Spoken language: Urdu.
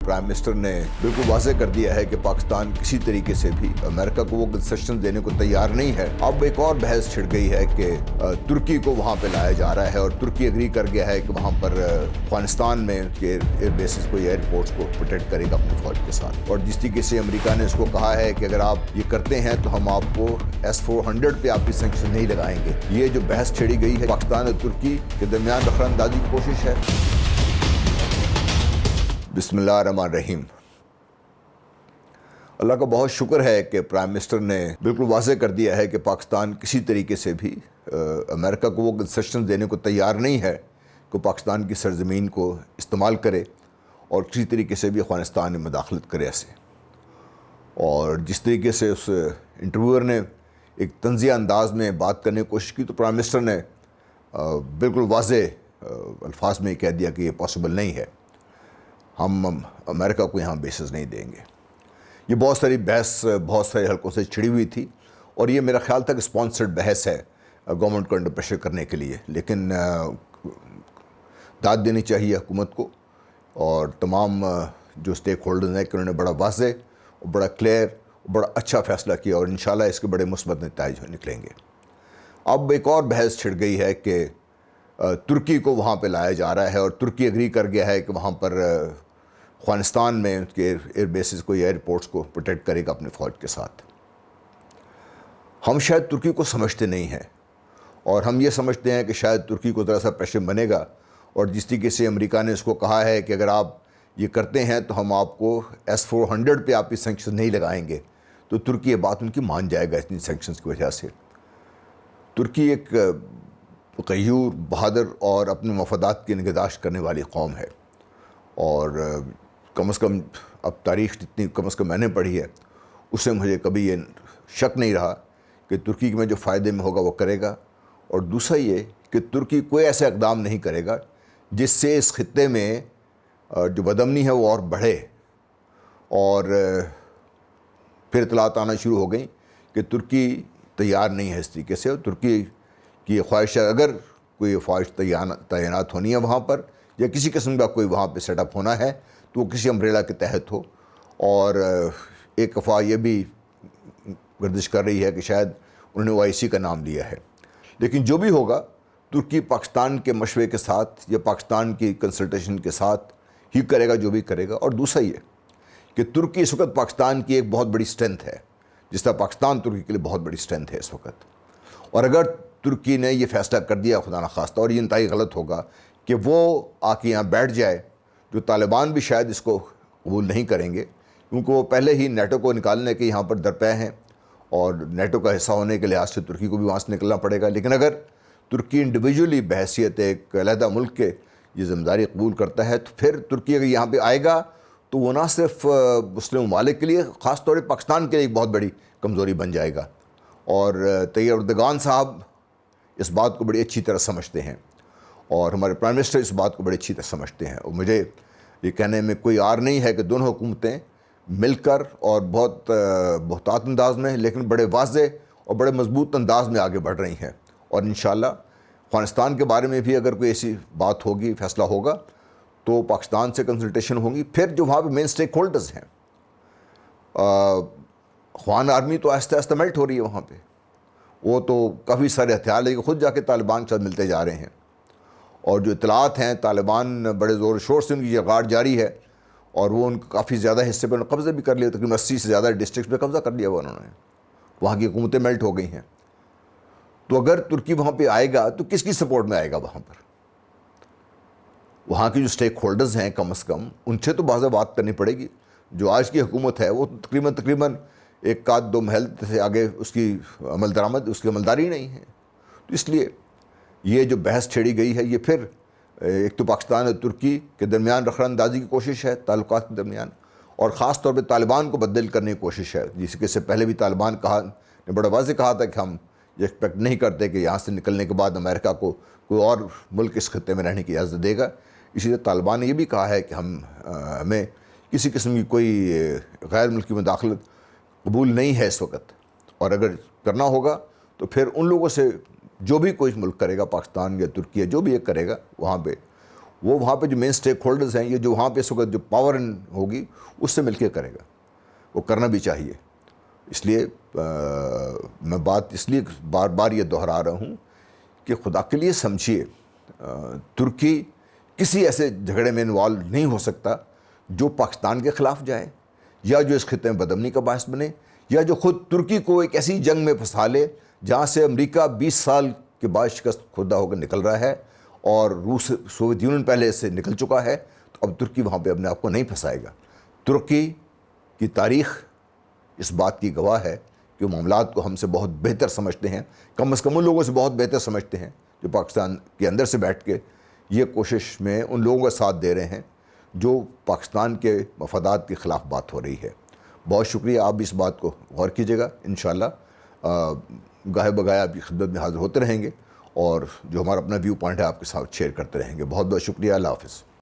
پرائم منسٹر نے بالکل واضح کر دیا ہے کہ پاکستان کسی طریقے سے بھی امریکہ کو وہ کنسیشن دینے کو تیار نہیں ہے۔ اب ایک اور بحث چھڑ گئی ہے کہ ترکی کو وہاں پہ لایا جا رہا ہے اور ترکی اگری کر گیا ہے کہ وہاں پر افغانستان میں ایئر بیسز کو یا ایئرپورٹس کو پروٹیکٹ کرے گا اپنی فوج کے ساتھ، اور جس طریقے سے امریکہ نے اس کو کہا ہے کہ اگر آپ یہ کرتے ہیں تو ہم آپ کو S-400 پہ آپ کی سینکشن نہیں لگائیں گے۔ یہ جو بحث چھڑی گئی ہے پاکستان اور ترکی کے درمیان دخل اندازی کی کوشش ہے۔ بسم اللہ الرحمن الرحیم۔ اللہ کا بہت شکر ہے کہ پرائم منسٹر نے بالکل واضح کر دیا ہے کہ پاکستان کسی طریقے سے بھی امریکہ کو وہ کنسیشن دینے کو تیار نہیں ہے کہ پاکستان کی سرزمین کو استعمال کرے اور کسی طریقے سے بھی افغانستان میں مداخلت کرے ایسے۔ اور جس طریقے سے اس انٹرویور نے ایک طنزیہ انداز میں بات کرنے کی کوشش کی تو پرائم منسٹر نے بالکل واضح الفاظ میں کہہ دیا کہ یہ پاسبل نہیں ہے، ہم امریکہ کو یہاں بیسز نہیں دیں گے۔ یہ بہت ساری بحث بہت سارے حلقوں سے چھڑی ہوئی تھی اور یہ میرا خیال تک اسپانسرڈ بحث ہے گورنمنٹ کو انڈر پریشر کرنے کے لیے، لیکن داد دینی چاہیے حکومت کو اور تمام جو اسٹیک ہولڈرز ہیں کہ انہوں نے بڑا واضح اور بڑا کلیئر اور بڑا اچھا فیصلہ کیا اور انشاءاللہ اس کے بڑے مثبت نتائج نکلیں گے۔ اب ایک اور بحث چھڑ گئی ہے کہ ترکی کو وہاں پہ لایا جا رہا ہے اور ترکی اگری کر گیا ہے کہ وہاں پر افغانستان میں اس کے ایئر بیسز کو یا ایئرپورٹس کو پروٹیکٹ کرے گا اپنے فوج کے ساتھ۔ ہم شاید ترکی کو سمجھتے نہیں ہیں اور ہم یہ سمجھتے ہیں کہ شاید ترکی کو ذرا سا پریشر بنے گا، اور جس طریقے سے امریکہ نے اس کو کہا ہے کہ اگر آپ یہ کرتے ہیں تو ہم آپ کو S-400 پہ آپ کی سینکشن نہیں لگائیں گے، تو ترکی یہ بات ان کی مان جائے گا اتنی سینکشنز کی وجہ سے۔ ترکی ایک غیور، بہادر اور اپنے مفادات کی نگہداشت کرنے والی قوم ہے، اور کم از کم اب تاریخ جتنی کم از کم میں نے پڑھی ہے اس سے مجھے کبھی یہ شک نہیں رہا کہ ترکی میں جو فائدے میں ہوگا وہ کرے گا، اور دوسرا یہ کہ ترکی کوئی ایسا اقدام نہیں کرے گا جس سے اس خطے میں جو بدامنی ہے وہ اور بڑھے۔ اور پھر اطلاعات آنا شروع ہو گئیں کہ ترکی تیار نہیں ہے اس طریقے سے، اور ترکی کی خواہش ہے اگر کوئی فوج تعینات ہونی ہے وہاں پر یا کسی قسم کا کوئی وہاں پہ سیٹ اپ ہونا ہے تو وہ کسی امبریلا کے تحت ہو۔ اور ایک افواہ یہ بھی گردش کر رہی ہے کہ شاید انہوں نے OIC کا نام لیا ہے، لیکن جو بھی ہوگا ترکی پاکستان کے مشورے کے ساتھ یا پاکستان کی کنسلٹیشن کے ساتھ ہی کرے گا جو بھی کرے گا۔ اور دوسرا یہ کہ ترکی اس وقت پاکستان کی ایک بہت بڑی سٹرینتھ ہے، جس طرح پاکستان ترکی کے لیے بہت بڑی سٹرینتھ ہے اس وقت، اور اگر ترکی نے یہ فیصلہ کر دیا خدا نخواستہ، اور یہ انتہائی غلط ہوگا کہ وہ آ کے یہاں بیٹھ جائے، جو طالبان بھی شاید اس کو قبول نہیں کریں گے کیونکہ وہ پہلے ہی نیٹو کو نکالنے کے یہاں پر درپے ہیں اور نیٹو کا حصہ ہونے کے لحاظ سے ترکی کو بھی وہاں سے نکلنا پڑے گا۔ لیکن اگر ترکی انڈیویجولی بحیثیت ایک علیحدہ ملک کے یہ ذمہ داری قبول کرتا ہے تو پھر ترکی اگر یہاں پہ آئے گا تو وہ نہ صرف مسلم ممالک کے لیے، خاص طور پہ پاکستان کے لیے ایک بہت بڑی کمزوری بن جائے گا، اور طیب اردگان صاحب اس بات کو بڑی اچھی طرح سمجھتے ہیں اور ہمارے پرائم منسٹر اس بات کو بڑی اچھی طرح سمجھتے ہیں، اور مجھے یہ کہنے میں کوئی عار نہیں ہے کہ دونوں حکومتیں مل کر اور بہت محتاط انداز میں لیکن بڑے واضح اور بڑے مضبوط انداز میں آگے بڑھ رہی ہیں، اور انشاءاللہ افغانستان کے بارے میں بھی اگر کوئی ایسی بات ہوگی، فیصلہ ہوگا تو پاکستان سے کنسلٹیشن ہوگی۔ پھر جو وہاں پہ مین اسٹیک ہولڈرز ہیں، افغان آرمی تو آہستہ آہستہ میلٹ ہو رہی ہے وہاں پہ، وہ تو کافی سارے ہتھیار لے کے خود جا کے طالبان کے ساتھ ملتے جا رہے ہیں، اور جو اطلاعات ہیں طالبان بڑے زور و شور سے ان کی جگاڑ جاری ہے، اور وہ ان کافی زیادہ حصے پہ قبضہ بھی کر لیا، تقریباً 80 سے زیادہ ڈسٹرکٹ پہ قبضہ کر لیا ہوا انہوں نے، وہاں کی حکومتیں میلٹ ہو گئی ہیں۔ تو اگر ترکی وہاں پہ آئے گا تو کس کی سپورٹ میں آئے گا وہاں پر؟ وہاں کی جو اسٹیک ہولڈرز ہیں کم از کم ان سے تو واضح بات کرنی پڑے گی۔ جو آج کی حکومت ہے وہ تقریباً ایک آدھ دو محل سے آگے اس کی عمل درآمد، اس کی عملداری نہیں ہے۔ تو اس لیے یہ جو بحث چھیڑی گئی ہے یہ پھر ایک تو پاکستان اور ترکی کے درمیان رخ اندازی کی کوشش ہے، تعلقات کے درمیان، اور خاص طور پہ طالبان کو بدل کرنے کی کوشش ہے، جس کے سے پہلے بھی طالبان نے بڑا واضح کہا تھا کہ ہم یہ ایکسپیکٹ نہیں کرتے کہ یہاں سے نکلنے کے بعد امریکہ کو کوئی اور ملک اس خطے میں رہنے کی اجازت دے گا۔ اسی طرح طالبان نے یہ بھی کہا ہے کہ ہمیں کسی قسم کی کوئی غیر ملکی مداخلت قبول نہیں ہے اس وقت، اور اگر کرنا ہوگا تو پھر ان لوگوں سے جو بھی کوئی ملک کرے گا، پاکستان یا ترکی یا جو بھی ایک کرے گا، وہاں پہ وہ وہاں پہ جو مین سٹیک ہولڈرز ہیں، یہ جو وہاں پہ اس وقت جو پاور ہوگی اس سے مل کے کرے گا، وہ کرنا بھی چاہیے۔ اس لیے میں بات اس لیے بار بار یہ دہرا رہا ہوں کہ خدا کے لیے سمجھیے، ترکی کسی ایسے جھگڑے میں انوالو نہیں ہو سکتا جو پاکستان کے خلاف جائے، یا جو اس خطے میں بدامنی کا باعث بنے، یا جو خود ترکی کو ایک ایسی جنگ میں پھنسا لے جہاں سے امریکہ 20 سال کے بعد شکست خوردہ ہو کر نکل رہا ہے، اور روس سوویت یونین پہلے سے نکل چکا ہے، تو اب ترکی وہاں پہ اپنے آپ کو نہیں پھنسائے گا۔ ترکی کی تاریخ اس بات کی گواہ ہے کہ وہ معاملات کو ہم سے بہت بہتر سمجھتے ہیں، کم از کم ان لوگوں سے بہت بہتر سمجھتے ہیں جو پاکستان کے اندر سے بیٹھ کے یہ کوشش میں ان لوگوں کا ساتھ دے رہے ہیں جو پاکستان کے مفادات کے خلاف بات ہو رہی ہے۔ بہت شکریہ، آپ بھی اس بات کو غور کیجیے گا۔ انشاءاللہ گاہے بگاہے آپ کی خدمت میں حاضر ہوتے رہیں گے، اور جو ہمارا اپنا ویو پوائنٹ ہے آپ کے ساتھ شیئر کرتے رہیں گے۔ بہت بہت شکریہ، اللہ حافظ۔